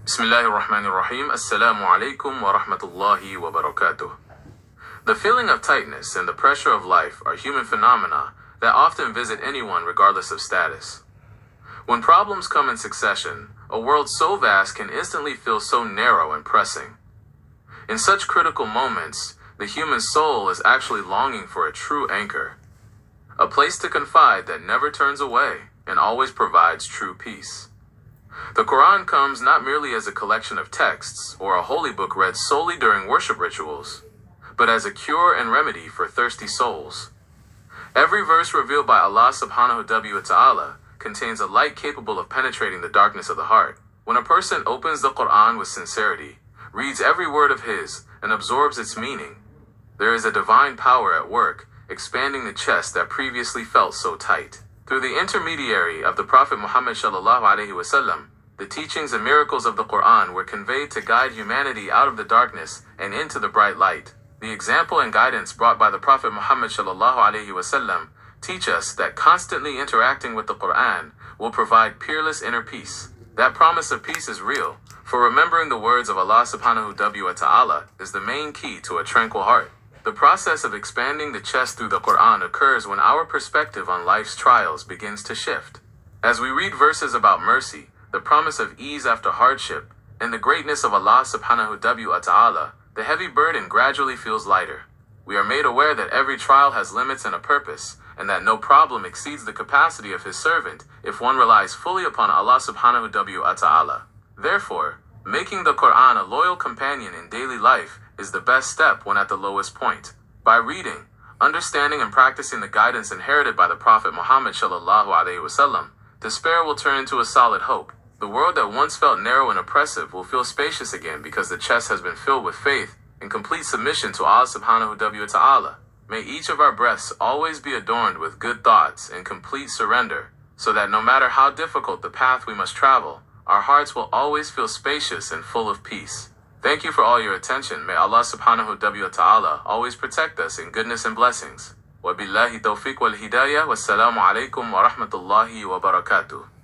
Bismillahir Rahmanir Rahim. Assalamu alaikum wa rahmatullahi wa barakatuh. The feeling of tightness and the pressure of life are human phenomena that often visit anyone regardless of status. When problems come in succession, a world so vast can instantly feel so narrow and pressing. In such critical moments, the human soul is actually longing for a true anchor, a place to confide that never turns away and always provides true peace. The Quran comes not merely as a collection of texts or a holy book read solely during worship rituals, but as a cure and remedy for thirsty souls. Every verse revealed by Allah subhanahu wa ta'ala contains a light capable of penetrating the darkness of the heart. When a person opens the Quran with sincerity, reads every word of his, and absorbs its meaning, there is a divine power at work, expanding the chest that previously felt so tight. Through the intermediary of the Prophet Muhammad sallallahu alaihi wasallam, the teachings and miracles of the Quran were conveyed to guide humanity out of the darkness and into the bright light. The example and guidance brought by the Prophet Muhammad sallallahu alaihi wasallam teach us that constantly interacting with the Quran will provide peerless inner peace. That promise of peace is real, for remembering the words of Allah subhanahu wa ta'ala is the main key to a tranquil heart. The process of expanding the chest through the Quran occurs when our perspective on life's trials begins to shift. As we read verses about mercy, the promise of ease after hardship, and the greatness of Allah subhanahu wa ta'ala, the heavy burden gradually feels lighter. We are made aware that every trial has limits and a purpose, and that no problem exceeds the capacity of His servant if one relies fully upon Allah subhanahu wa ta'ala. Therefore, making the Quran a loyal companion in daily life is the best step when at the lowest point. By reading, understanding, and practicing the guidance inherited by the Prophet Muhammad sallallahu alaihi wasallam, despair will turn into a solid hope. The world that once felt narrow and oppressive will feel spacious again because the chest has been filled with faith and complete submission to Allah subhanahu wa ta'ala. May each of our breaths always be adorned with good thoughts and complete surrender, so that no matter how difficult the path we must travel, our hearts will always feel spacious and full of peace. Thank you for all your attention. May Allah subhanahu wa ta'ala always protect us in goodness and blessings. Wa billahi tawfiq wal hidayah. Wassalamu alaikum wa rahmatullahi wa barakatuh.